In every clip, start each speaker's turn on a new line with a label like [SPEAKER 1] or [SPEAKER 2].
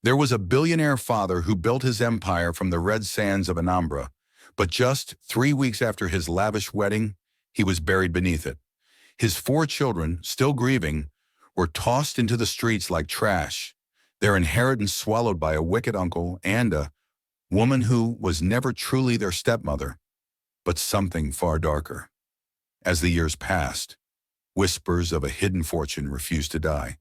[SPEAKER 1] There was a billionaire father who built his empire from the red sands of Anambra, but just 3 weeks after his lavish wedding, he was buried beneath it. His 4 children, still grieving, were tossed into the streets like trash, their inheritance swallowed by a wicked uncle and a woman who was never truly their stepmother, but something far darker. As the years passed, whispers of a hidden fortune refused to die.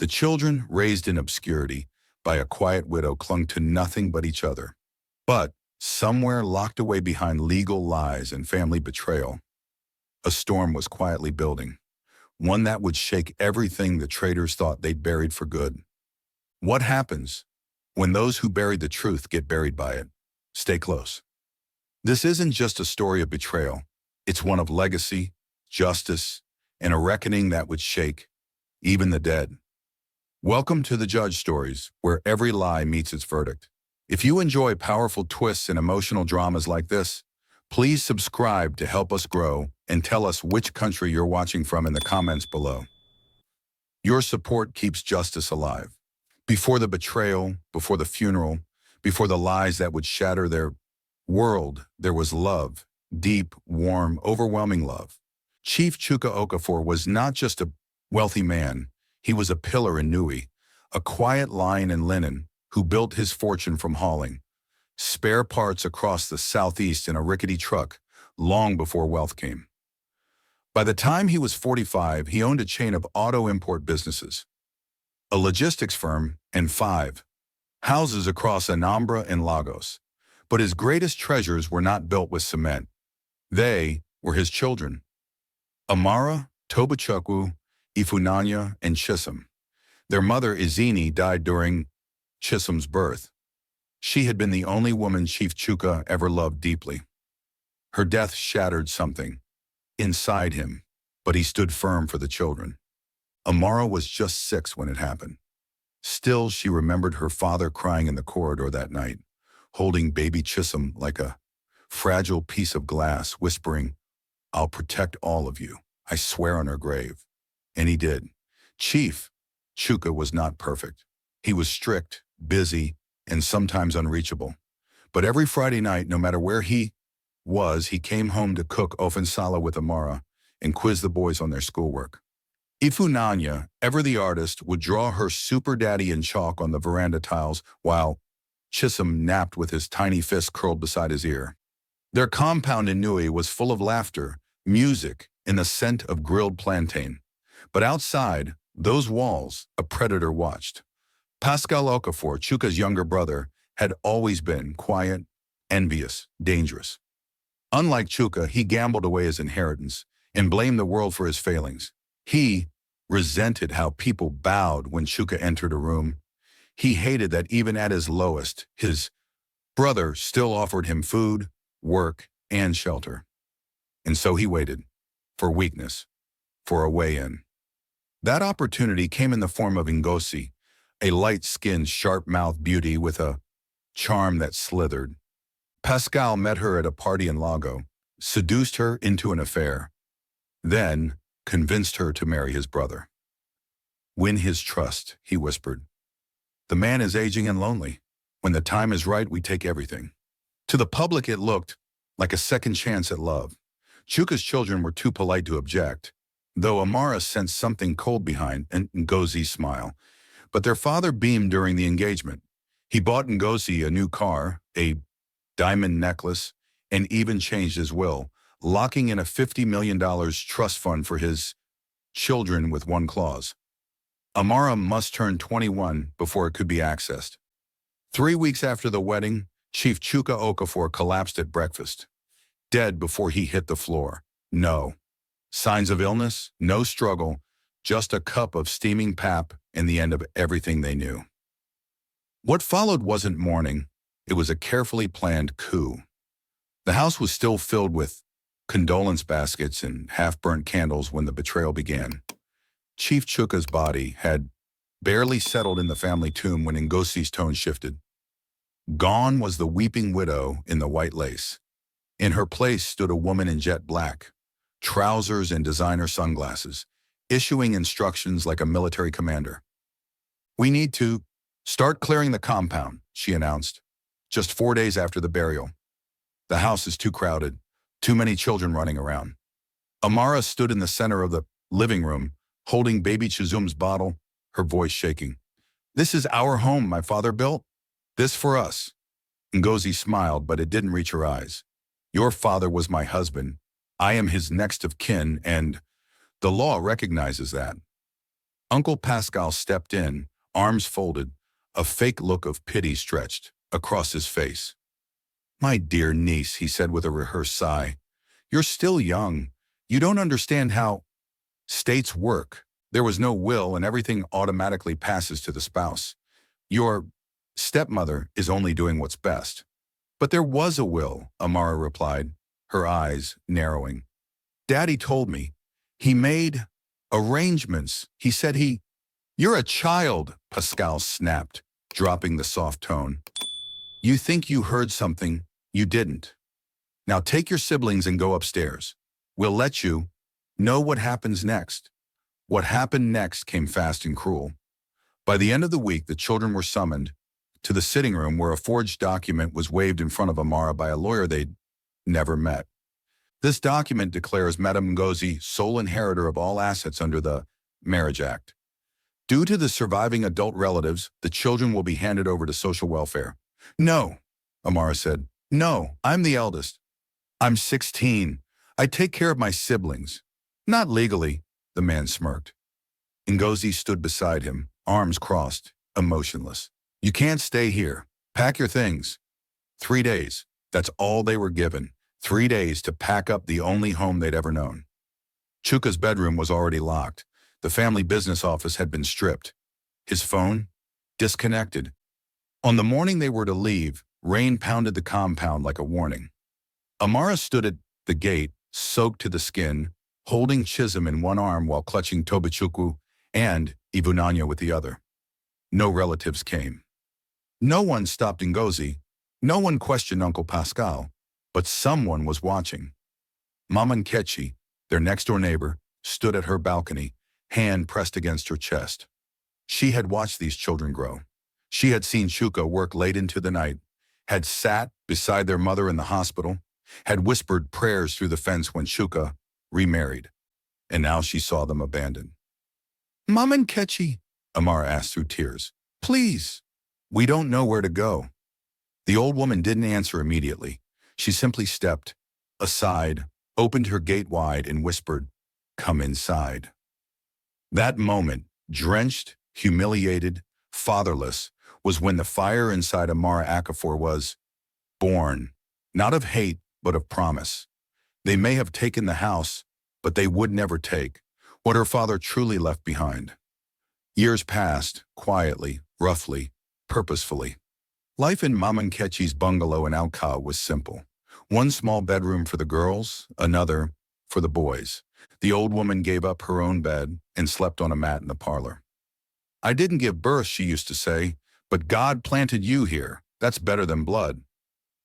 [SPEAKER 1] The children, raised in obscurity by a quiet widow, clung to nothing but each other. But somewhere locked away behind legal lies and family betrayal, a storm was quietly building, one that would shake everything the traitors thought they'd buried for good. What happens when those who buried the truth get buried by it? Stay close. This isn't just a story of betrayal. It's one of legacy, justice, and a reckoning that would shake even the dead. Welcome to the Judge Stories, where every lie meets its verdict. If you enjoy powerful twists and emotional dramas like this, please subscribe to help us grow and tell us which country you're watching from in the comments below. Your support keeps justice alive. Before the betrayal, before the funeral, before the lies that would shatter their world, there was love, deep, warm, overwhelming love. Chief Chuka Okafor was not just a wealthy man. He was a pillar in Nui, a quiet lion in linen who built his fortune from hauling spare parts across the southeast in a rickety truck long before wealth came. By the time he was 45, he owned a chain of auto import businesses, a logistics firm, and 5 houses across Anambra and Lagos. But his greatest treasures were not built with cement. They were his children. Amara, Tobachukwu, Ifunanya, and Chisom. Their mother, Izini, died during Chisom's birth. She had been the only woman Chief Chuka ever loved deeply. Her death shattered something inside him, but he stood firm for the children. Amara was just 6 when it happened. Still, she remembered her father crying in the corridor that night, holding baby Chisom like a fragile piece of glass, whispering, "I'll protect all of you. I swear on her grave." And he did. Chief Chuka was not perfect. He was strict, busy, and sometimes unreachable. But every Friday night, no matter where he was, he came home to cook ofansala with Amara and quiz the boys on their schoolwork. Ifunanya, ever the artist, would draw her super daddy in chalk on the veranda tiles while Chisom napped with his tiny fist curled beside his ear. Their compound in Nui was full of laughter, music, and the scent of grilled plantain. But outside those walls, a predator watched. Pascal Okafor, Chuka's younger brother, had always been quiet, envious, dangerous. Unlike Chuka, he gambled away his inheritance and blamed the world for his failings. He resented how people bowed when Chuka entered a room. He hated that even at his lowest, his brother still offered him food, work, and shelter. And so he waited, for weakness, for a way in. That opportunity came in the form of Ngozi, a light-skinned, sharp-mouthed beauty with a charm that slithered. Pascal met her at a party in Lago, seduced her into an affair, then convinced her to marry his brother. "Win his trust," he whispered. "The man is aging and lonely. When the time is right, we take everything." To the public, it looked like a second chance at love. Chuka's children were too polite to object, though Amara sensed something cold behind Ngozi's smile. But their father beamed during the engagement. He bought Ngozi a new car, a diamond necklace, and even changed his will, locking in a $50 million trust fund for his children with one clause. Amara must turn 21 before it could be accessed. 3 weeks after the wedding, Chief Chuka Okafor collapsed at breakfast, dead before he hit the floor. No signs of illness, no struggle, just a cup of steaming pap and the end of everything they knew. What followed wasn't mourning, it was a carefully planned coup. The house was still filled with condolence baskets and half-burnt candles when the betrayal began. Chief Chuka's body had barely settled in the family tomb when Ngozi's tone shifted. Gone was the weeping widow in the white lace. In her place stood a woman in jet black, trousers and designer sunglasses, issuing instructions like a military commander. "We need to "Start clearing the compound," she announced, just 4 days after the burial. "The house is too crowded, too many children running around." Amara stood in the center of the living room, holding baby Chizum's bottle, her voice shaking. "This is our home my father built. This for us." Ngozi smiled, but it didn't reach her eyes. "Your father was my husband. I am his next of kin, and the law recognizes that." Uncle Pascal stepped in, arms folded, a fake look of pity stretched across his face. "My dear niece," he said with a rehearsed sigh, "you're still young. You don't understand how states work. There was no will and everything automatically passes to the spouse. Your stepmother is only doing what's best." "But there was a will," Amara replied, her eyes narrowing. "Daddy told me. He made arrangements. He said he—" "You're a child," Pascal snapped, dropping the soft tone. "You think you heard something. You didn't. Now take your siblings and go upstairs. We'll let you know what happens next." What happened next came fast and cruel. By the end of the week, the children were summoned to the sitting room where a forged document was waved in front of Amara by a lawyer they'd never met. This document declares Madame Ngozi sole inheritor of all assets under the Marriage Act. Due to the surviving adult relatives, the children will be handed over to social welfare. "No," Amara said. "No, I'm the eldest. I'm 16. I take care of my siblings." "Not legally," the man smirked. Ngozi stood beside him, arms crossed, emotionless. "You can't stay here. Pack your things." 3 days. That's all they were given. 3 days to pack up the only home they'd ever known. Chuka's bedroom was already locked. The family business office had been stripped. His phone? Disconnected. On the morning they were to leave, rain pounded the compound like a warning. Amara stood at the gate, soaked to the skin, holding Chizum in one arm while clutching Tobechukwu and Ivunanya with the other. No relatives came. No one stopped Ngozi. No one questioned Uncle Pascal. But someone was watching. Mama Nkechi, their next-door neighbor, stood at her balcony, hand pressed against her chest. She had watched these children grow. She had seen Chuka work late into the night, had sat beside their mother in the hospital, had whispered prayers through the fence when Chuka remarried, and now she saw them abandoned. "Mama Nkechi," Amara asked through tears, "please, we don't know where to go." The old woman didn't answer immediately. She simply stepped aside, opened her gate wide, and whispered, "Come inside." That moment, drenched, humiliated, fatherless, was when the fire inside Amara Akafor was born, not of hate, but of promise. They may have taken the house, but they would never take what her father truly left behind. Years passed, quietly, roughly, purposefully. Life in Mama Nkechi's bungalow in Alka was simple. One small bedroom for the girls, another for the boys. The old woman gave up her own bed and slept on a mat in the parlor. "I didn't give birth," she used to say, "but God planted you here. That's better than blood."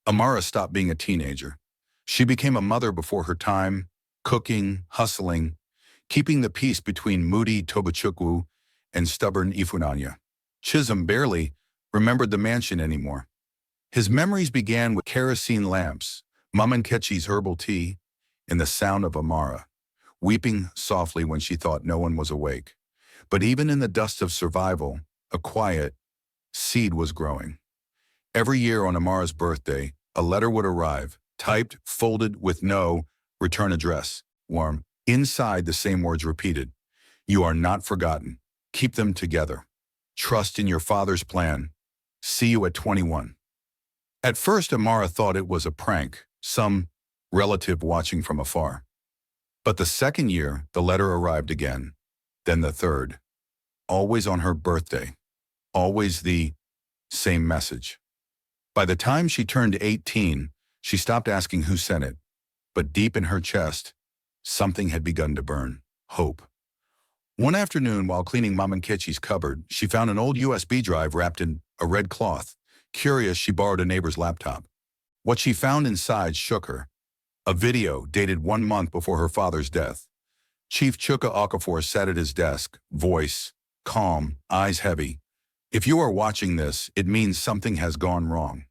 [SPEAKER 1] Amara stopped being a teenager. She became a mother before her time, cooking, hustling, keeping the peace between moody Tobechukwu and stubborn Ifunanya. Chizum barely remembered the mansion anymore. His memories began with kerosene lamps, Mama Nkechi's herbal tea, and the sound of Amara, weeping softly when she thought no one was awake. But even in the dust of survival, a quiet seed was growing. Every year on Amara's birthday, a letter would arrive, typed, folded, with no return address, warm. Inside, the same words repeated: "You are not forgotten. Keep them together. Trust in your father's plan. See you at 21. At first, Amara thought it was a prank, some relative watching from afar. But the second year, the letter arrived again, then the third. Always on her birthday. Always the same message. By the time she turned 18, she stopped asking who sent it. But deep in her chest, something had begun to burn: hope. One afternoon, while cleaning Mama Nkechi's cupboard, she found an old USB drive wrapped in a red cloth. Curious, she borrowed a neighbor's laptop. What she found inside shook her. A video dated 1 month before her father's death. Chief Chuka Okafor sat at his desk, voice calm, eyes heavy. If you are watching this, it means something has gone wrong.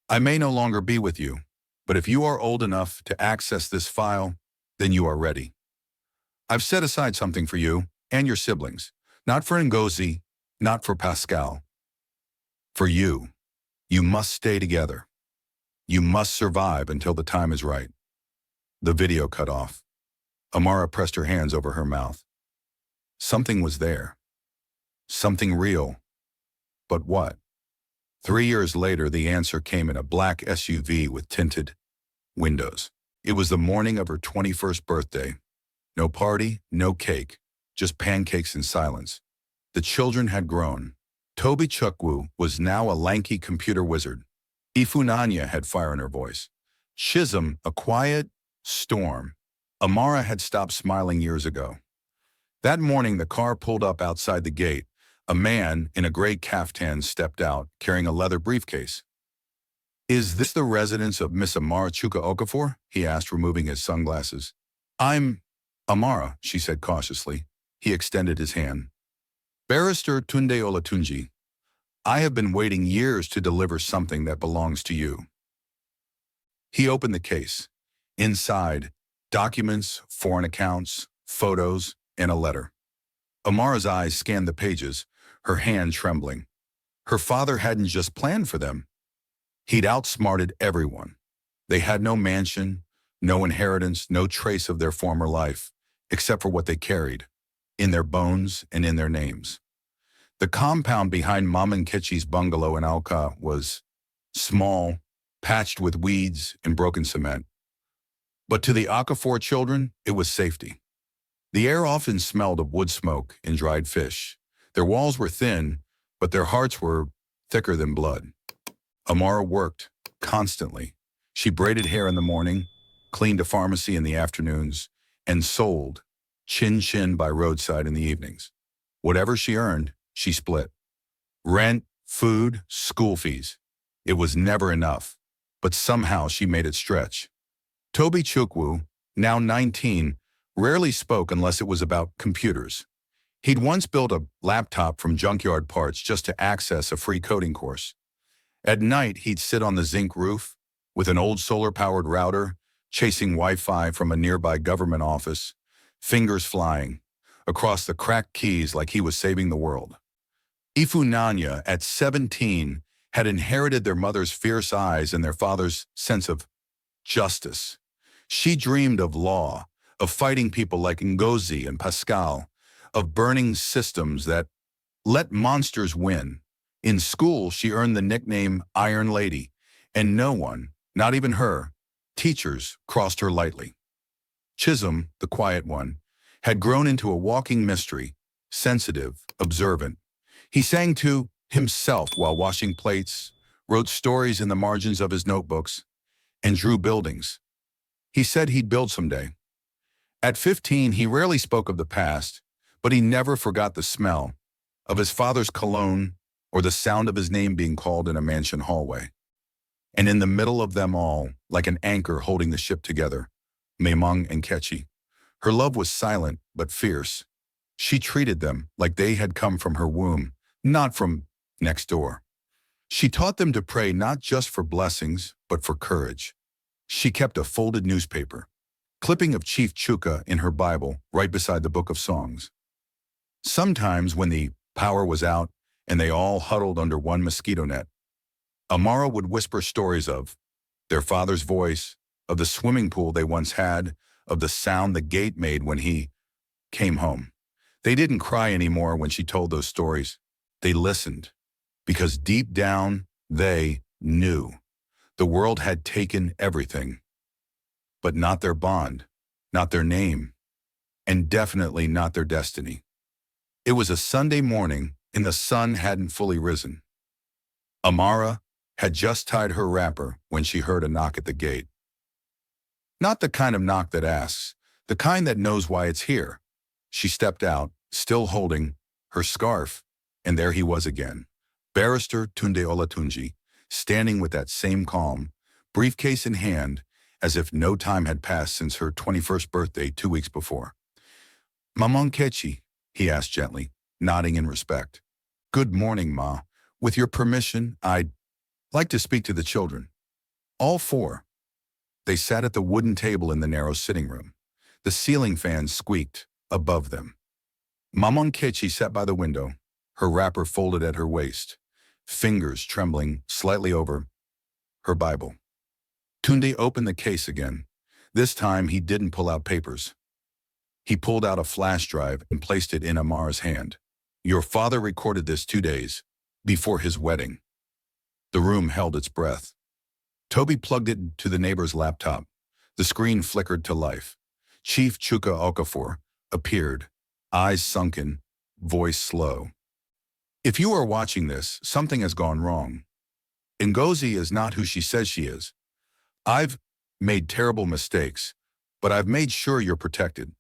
[SPEAKER 1] I may no longer be with you, but if you are old enough to access this file, then you are ready. I've set aside something for you and your siblings, not for Ngozi, not for Pascal. For you. You must stay together. You must survive until the time is right. The video cut off. Amara pressed her hands over her mouth. Something was there. Something real. But what? 3 years later, the answer came in a black SUV with tinted windows. It was the morning of her 21st birthday. No party, no cake, just pancakes and silence. The children had grown. Toby Chukwu was now a lanky computer wizard. Ifunanya had fire in her voice. Chisholm, a quiet storm. Amara had stopped smiling years ago. That morning, the car pulled up outside the gate. A man in a gray caftan stepped out, carrying a leather briefcase. "Is this the residence of Miss Amara Chuka Okafor?" he asked, removing his sunglasses. "I'm Amara," she said cautiously. He extended his hand. "Barrister Tunde Olatunji, I have been waiting years to deliver something that belongs to you." He opened the case. Inside, documents, foreign accounts, photos, and a letter. Amara's eyes scanned the pages, her hand trembling. Her father hadn't just planned for them. He'd outsmarted everyone. They had no mansion, no inheritance, no trace of their former life, except for what they carried, in their bones and in their names. The compound behind Mom and Ketchi's bungalow in Alka was small, patched with weeds and broken cement. But to the Okafor children, it was safety. The air often smelled of wood smoke and dried fish. Their walls were thin, but their hearts were thicker than blood. Amara worked constantly. She braided hair in the morning, cleaned a pharmacy in the afternoons, and sold chin-chin by roadside in the evenings. Whatever she earned, she split. Rent, food, school fees. It was never enough, but somehow she made it stretch. Toby Chukwu, now 19, rarely spoke unless it was about computers. He'd once built a laptop from junkyard parts just to access a free coding course. At night, he'd sit on the zinc roof with an old solar-powered router, chasing Wi-Fi from a nearby government office, fingers flying across the cracked keys like he was saving the world. Ifunanya, at 17, had inherited their mother's fierce eyes and their father's sense of justice. She dreamed of law, of fighting people like Ngozi and Pascal, of burning systems that let monsters win. In school, she earned the nickname Iron Lady, and no one, not even her, teachers, crossed her lightly. Chisholm, the quiet one, had grown into a walking mystery, sensitive, observant. He sang to himself while washing plates, wrote stories in the margins of his notebooks, and drew buildings. He said he'd build someday. At 15, he rarely spoke of the past, but he never forgot the smell of his father's cologne or the sound of his name being called in a mansion hallway. And in the middle of them all, like an anchor holding the ship together, Memong and Ketchi. Her love was silent but fierce. She treated them like they had come from her womb, not from next door. She taught them to pray not just for blessings, but for courage. She kept a folded newspaper, clipping of Chief Chuka in her Bible right beside the Book of Songs. Sometimes when the power was out and they all huddled under one mosquito net, Amara would whisper stories of their father's voice, of the swimming pool they once had, of the sound the gate made when he came home. They didn't cry anymore when she told those stories. They listened, because deep down, they knew the world had taken everything, but not their bond, not their name, and definitely not their destiny. It was a Sunday morning, and the sun hadn't fully risen. Amara had just tied her wrapper when she heard a knock at the gate. Not the kind of knock that asks, the kind that knows why it's here. She stepped out, still holding her scarf, and there he was again. Barrister Tunde Olatunji, standing with that same calm, briefcase in hand, as if no time had passed since her 21st birthday 2 weeks before. "Mamon Ketchi," he asked gently, nodding in respect. Good morning, Ma. With your permission, I'd like to speak to the children. All four. They sat at the wooden table in the narrow sitting room. The ceiling fan squeaked above them. Mama Nkechi sat by the window, her wrapper folded at her waist, fingers trembling slightly over her Bible. Tunde opened the case again. This time he didn't pull out papers. He pulled out a flash drive and placed it in Amar's hand. Your father recorded this 2 days before his wedding. The room held its breath. Toby plugged it to the neighbor's laptop. The screen flickered to life. Chief Chuka Okafor appeared, eyes sunken, voice slow. If you are watching this, something has gone wrong. Ngozi is not who she says she is. I've made terrible mistakes, but I've made sure you're protected.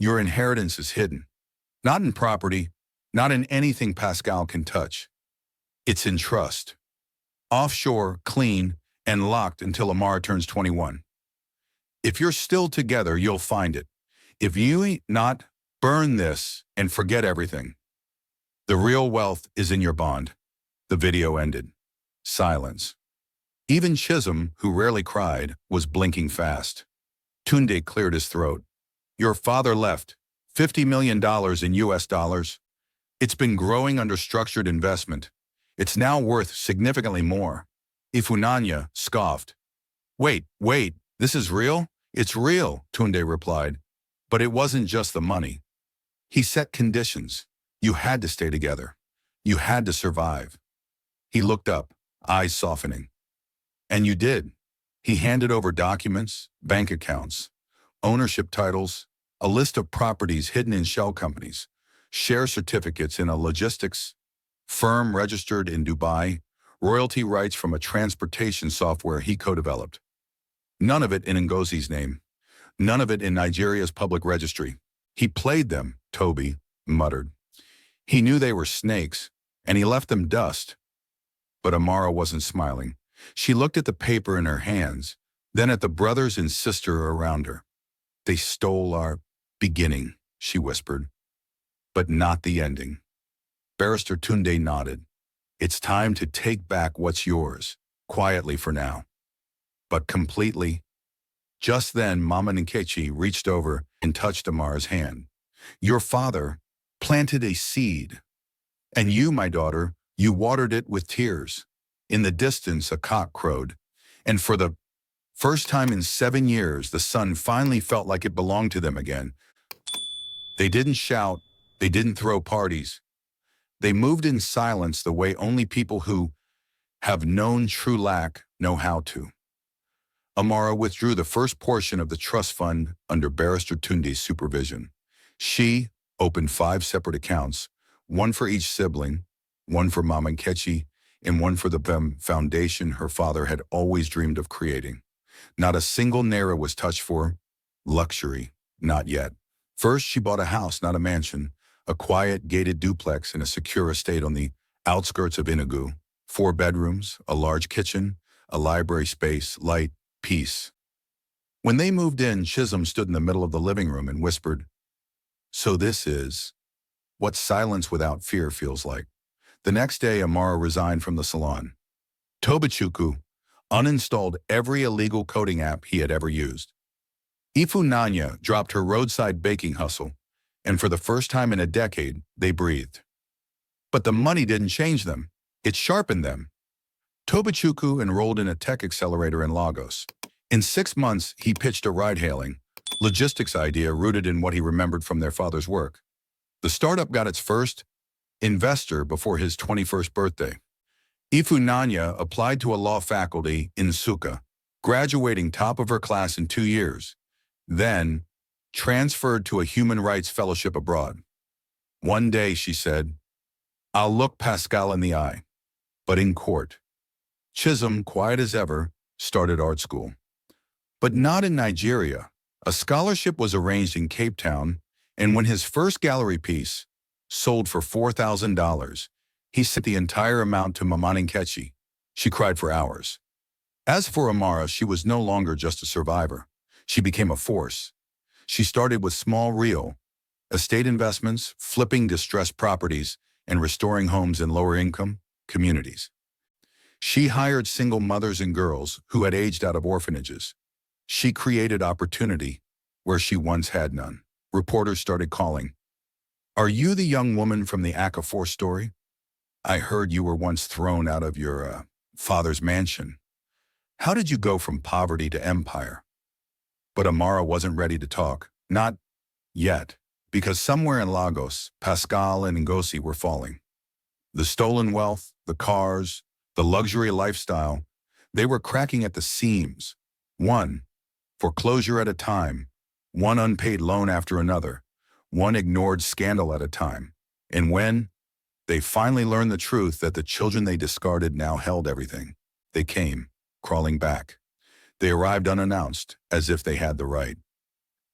[SPEAKER 1] Your inheritance is hidden. Not in property, not in anything Pascal can touch. It's in trust. Offshore, clean, and locked until Amar turns 21. If you're still together, you'll find it. If you ain't not, burn this and forget everything. The real wealth is in your bond. The video ended. Silence. Even Chisholm, who rarely cried, was blinking fast. Tunde cleared his throat. Your father left $50 million in US dollars. It's been growing under structured investment. It's now worth significantly more. Ifunanya scoffed. Wait, this is real? It's real, Tunde replied. But it wasn't just the money. He set conditions. You had to stay together. You had to survive. He looked up, eyes softening. And you did. He handed over documents, bank accounts, ownership titles, a list of properties hidden in shell companies, share certificates in a logistics firm registered in Dubai, royalty rights from a transportation software he co-developed. None of it in Ngozi's name. None of it in Nigeria's public registry. He played them, Toby muttered. He knew they were snakes, and he left them dust. But Amara wasn't smiling. She looked at the paper in her hands, then at the brothers and sister around her. They stole our beginning, she whispered, but not the ending. Barrister Tunde nodded. It's time to take back what's yours, quietly for now. But completely. Just then, Mama Nkechi reached over and touched Amar's hand. Your father planted a seed. And you, my daughter, you watered it with tears. In the distance, a cock crowed. And for the first time in 7 years, the sun finally felt like it belonged to them again. They didn't shout. They didn't throw parties. They moved in silence the way only people who have known true lack know how to. Amara withdrew the first portion of the trust fund under Barrister Tunde's supervision. She opened 5 separate accounts, one for each sibling, one for Mama Nkechi, and one for the BIMBO foundation her father had always dreamed of creating. Not a single naira was touched for luxury, not yet. First, she bought a house, not a mansion, a quiet, gated duplex in a secure estate on the outskirts of Enugu. 4 bedrooms, a large kitchen, a library space, light, peace. When they moved in, Chisholm stood in the middle of the living room and whispered, so this is what silence without fear feels like. The next day, Amara resigned from the salon. Tobechukwu uninstalled every illegal coding app he had ever used. Ifunanya dropped her roadside baking hustle, and for the first time in a decade, they breathed. But the money didn't change them. It sharpened them. Tobechukwu enrolled in a tech accelerator in Lagos. In 6 months, he pitched a ride-hailing, logistics idea rooted in what he remembered from their father's work. The startup got its first investor before his 21st birthday. Ifunanya applied to a law faculty in Nsukka, graduating top of her class in 2 years, then transferred to a human rights fellowship abroad. One day, she said, I'll look Pascal in the eye. But in court, Chisholm, quiet as ever, started art school. But not in Nigeria. A scholarship was arranged in Cape Town, and when his first gallery piece sold for $4,000, he sent the entire amount to Mama Nkechi. She cried for hours. As for Amara, she was no longer just a survivor. She became a force. She started with small real estate investments, flipping distressed properties, and restoring homes in lower-income communities. She hired single mothers and girls who had aged out of orphanages. She created opportunity where she once had none. Reporters started calling. "Are you the young woman from the Okafor story? I heard you were once thrown out of your father's mansion. How did you go from poverty to empire?" But Amara wasn't ready to talk. Not yet, because somewhere in Lagos, Pascal and Ngozi were falling. The stolen wealth, the cars, the luxury lifestyle, they were cracking at the seams. One foreclosure at a time, one unpaid loan after another, one ignored scandal at a time. And when they finally learned the truth that the children they discarded now held everything, they came, crawling back. They arrived unannounced, as if they had the right.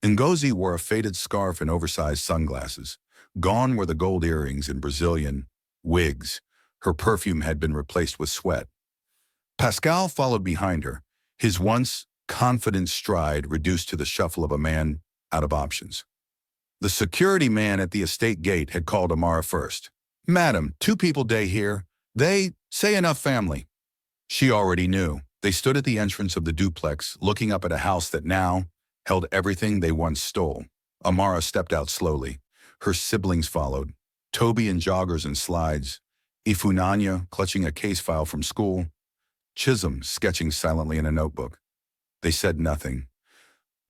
[SPEAKER 1] Ngozi wore a faded scarf and oversized sunglasses. Gone were the gold earrings and Brazilian wigs. Her perfume had been replaced with sweat. Pascal followed behind her, his once confident stride reduced to the shuffle of a man out of options. The security man at the estate gate had called Amara first. "Madam, 2 people day here. They say enough family." She already knew. They stood at the entrance of the duplex, looking up at a house that now held everything they once stole. Amara stepped out slowly. Her siblings followed. Toby in joggers and slides, Ifunanya clutching a case file from school, Chisholm sketching silently in a notebook. They said nothing.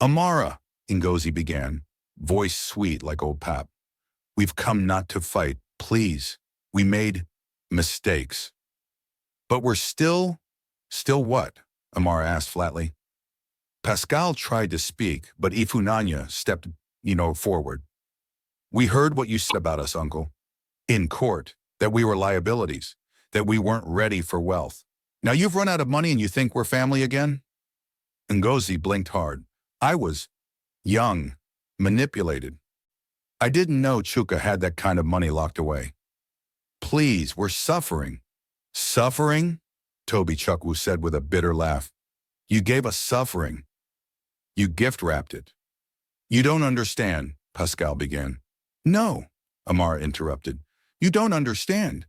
[SPEAKER 1] "Amara," Ngozi began, voice sweet like old pap. "We've come not to fight, please. We made mistakes." "But we're still what?" Amara asked flatly. Pascal tried to speak, but Ifunanya stepped, forward. "We heard what you said about us, uncle. In court, that we were liabilities, that we weren't ready for wealth. Now you've run out of money and you think we're family again?" Ngozi blinked hard. "I was young, manipulated. I didn't know Chuka had that kind of money locked away." "Please, we're suffering." "Suffering?" Toby Chukwu said with a bitter laugh. "You gave us suffering. You gift-wrapped it." "You don't understand," Pascal began. "No," Amara interrupted. "You don't understand.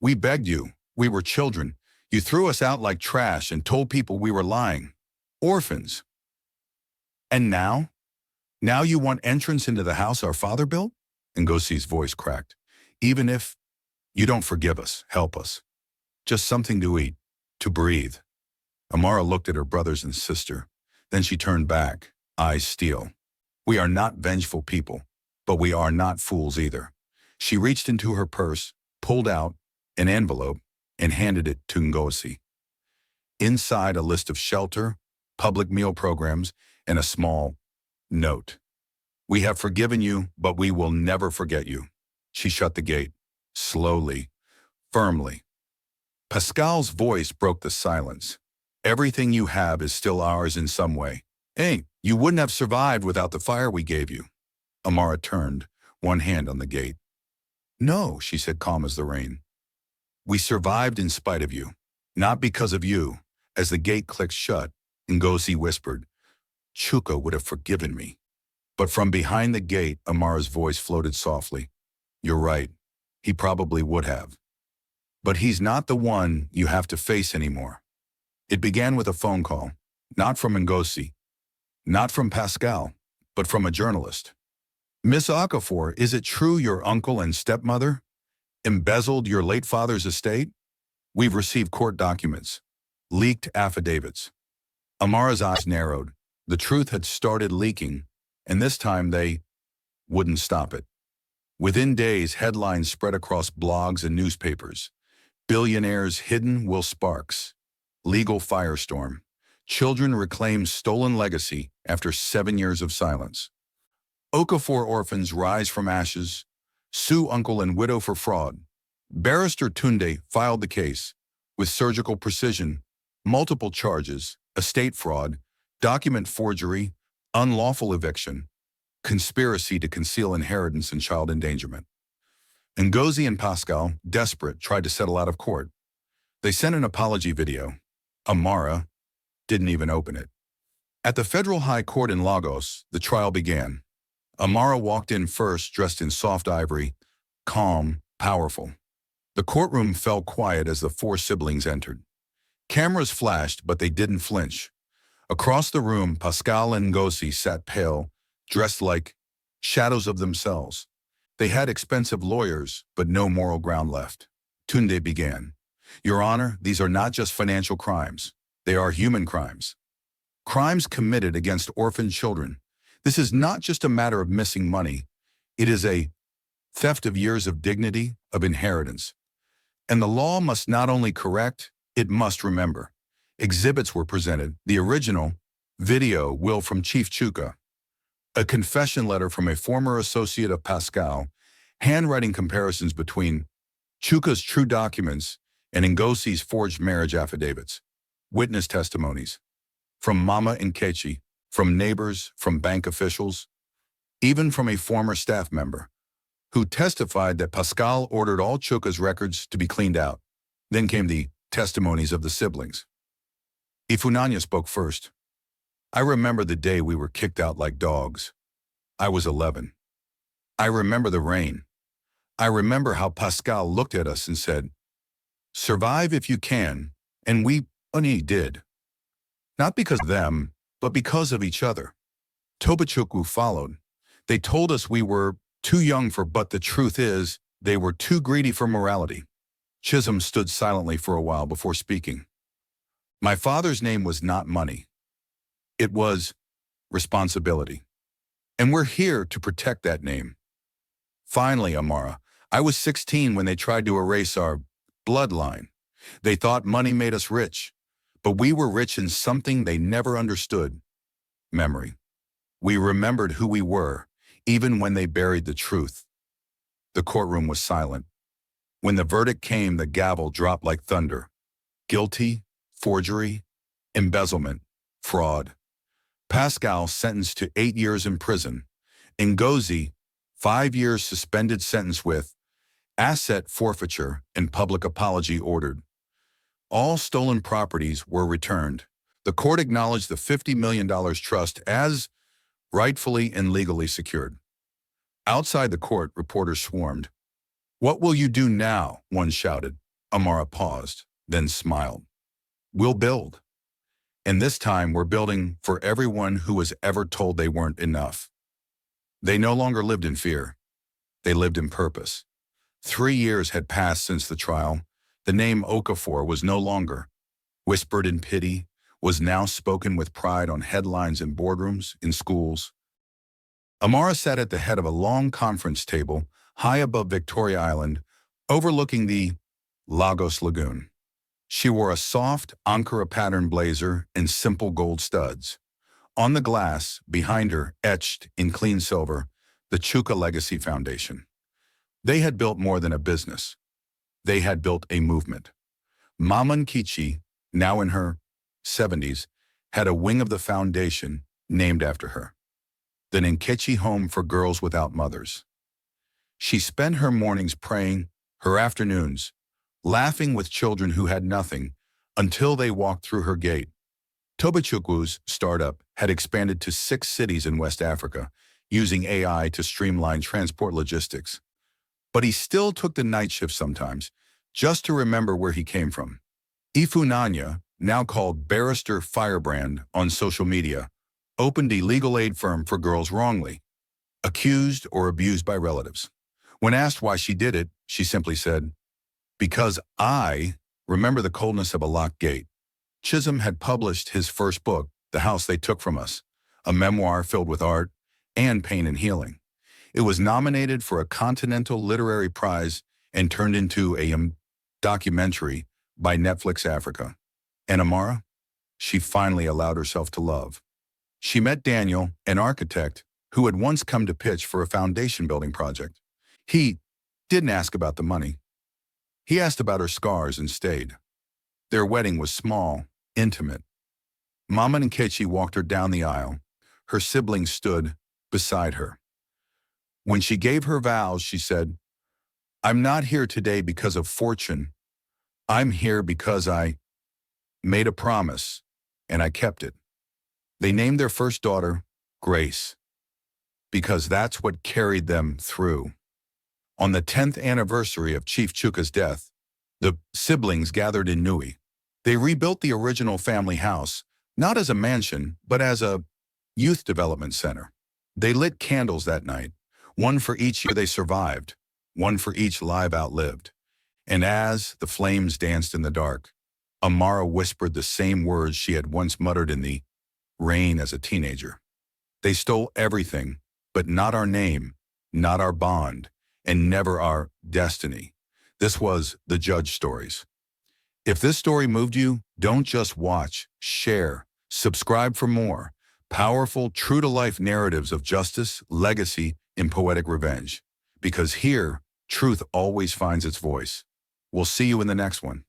[SPEAKER 1] We begged you. We were children. You threw us out like trash and told people we were lying. Orphans. And now? Now you want entrance into the house our father built?" Ngosi's voice cracked. "Even if you don't forgive us, help us. Just something to eat, to breathe." Amara looked at her brothers and sister. Then she turned back, eyes steel. "We are not vengeful people, but we are not fools either." She reached into her purse, pulled out an envelope, and handed it to Ngozi. Inside, a list of shelter, public meal programs, and a small note. "We have forgiven you, but we will never forget you." She shut the gate, slowly, firmly. Pascal's voice broke the silence. "Everything you have is still ours in some way. Hey, you wouldn't have survived without the fire we gave you." Amara turned, one hand on the gate. "No," she said, calm as the rain. "We survived in spite of you, not because of you." As the gate clicked shut, Ngozi whispered, "Chuka would have forgiven me." But from behind the gate, Amara's voice floated softly. "You're right. He probably would have. But he's not the one you have to face anymore." It began with a phone call, not from Ngozi, not from Pascal, but from a journalist. "Miss Okafor, is it true your uncle and stepmother embezzled your late father's estate? We've received court documents, leaked affidavits." Amara's eyes narrowed. The truth had started leaking, and this time they wouldn't stop it. Within days, headlines spread across blogs and newspapers. "Billionaires hidden Will Sparks. Legal firestorm. Children reclaim stolen legacy after 7 years of silence. Okafor orphans rise from ashes. Sue uncle and widow for fraud." Barrister Tunde filed the case with surgical precision, multiple charges, estate fraud, document forgery, unlawful eviction, conspiracy to conceal inheritance and child endangerment. Ngozi and Pascal, desperate, tried to settle out of court. They sent an apology video. Amara didn't even open it. At the Federal High Court in Lagos, the trial began. Amara walked in first, dressed in soft ivory, calm, powerful. The courtroom fell quiet as the four siblings entered. Cameras flashed, but they didn't flinch. Across the room, Pascal and Ngozi sat pale, dressed like shadows of themselves. They had expensive lawyers, but no moral ground left. Tunde began. Your Honor, these are not just financial crimes. They are human crimes. Crimes committed against orphan children. This is not just a matter of missing money. It is a theft of years of dignity, of inheritance. And the law must not only correct, it must remember. Exhibits were presented, the original video will from Chief Chuka, a confession letter from a former associate of Pascal, handwriting comparisons between Chuka's true documents and Ngozi's forged marriage affidavits, witness testimonies from Mama Nkechi, from neighbors, from bank officials, even from a former staff member who testified that Pascal ordered all Chuka's records to be cleaned out. Then came the testimonies of the siblings. Ifunanya spoke first. I remember the day we were kicked out like dogs. I was 11. I remember the rain. I remember how Pascal looked at us and said, survive if you can, and we only did. Not because of them, but because of each other. Tobachukwu followed. They told us we were too young for, but the truth is, they were too greedy for morality. Chisholm stood silently for a while before speaking. My father's name was not money. It was responsibility. And we're here to protect that name. Finally, Amara, I was 16 when they tried to erase our bloodline. They thought money made us rich, but we were rich in something they never understood. Memory. We remembered who we were, even when they buried the truth. The courtroom was silent. When the verdict came, the gavel dropped like thunder. Guilty, forgery, embezzlement, fraud. Pascal sentenced to 8 years in prison. Ngozi, 5 years suspended sentence with asset forfeiture and public apology ordered. All stolen properties were returned. The court acknowledged the $50 million trust as rightfully and legally secured. Outside the court, reporters swarmed. What will you do now? One shouted. Amara paused, then smiled. We'll build. And this time we're building for everyone who was ever told they weren't enough. They no longer lived in fear. They lived in purpose. 3 years had passed since the trial. The name Okafor was no longer whispered in pity, was now spoken with pride on headlines in boardrooms, in schools. Amara sat at the head of a long conference table, high above Victoria Island, overlooking the Lagos Lagoon. She wore a soft Ankara pattern blazer and simple gold studs. On the glass, behind her, etched in clean silver, the Chuka Legacy Foundation. They had built more than a business. They had built a movement. Mama Nkechi, now in her 70s, had a wing of the foundation named after her. The Nkechi Home for Girls Without Mothers. She spent her mornings praying, her afternoons, laughing with children who had nothing, until they walked through her gate. Tobachukwu's startup had expanded to 6 cities in West Africa, using AI to streamline transport logistics. But he still took the night shift sometimes, just to remember where he came from. Ifunanya, now called Barrister Firebrand on social media, opened a legal aid firm for girls wrongly accused or abused by relatives. When asked why she did it, she simply said, because I remember the coldness of a locked gate. Chisholm had published his first book, The House They Took From Us, a memoir filled with art and pain and healing. It was nominated for a Continental Literary Prize and turned into a documentary by Netflix Africa. And Amara? She finally allowed herself to love. She met Daniel, an architect, who had once come to pitch for a foundation building project. He didn't ask about the money. He asked about her scars and stayed. Their wedding was small, intimate. Mama Nkechi walked her down the aisle. Her siblings stood beside her. When she gave her vows, she said, I'm not here today because of fortune. I'm here because I made a promise, and I kept it. They named their first daughter Grace, because that's what carried them through. On the 10th anniversary of Chief Chuka's death, the siblings gathered in Nui. They rebuilt the original family house, not as a mansion, but as a youth development center. They lit candles that night, one for each year they survived, one for each life outlived. And as the flames danced in the dark, Amara whispered the same words she had once muttered in the rain as a teenager. They stole everything, but not our name, not our bond, and never our destiny. This was the Judge Stories. If this story moved you, don't just watch, share, subscribe for more powerful, true-to-life narratives of justice, legacy, and poetic revenge. Because here, truth always finds its voice. We'll see you in the next one.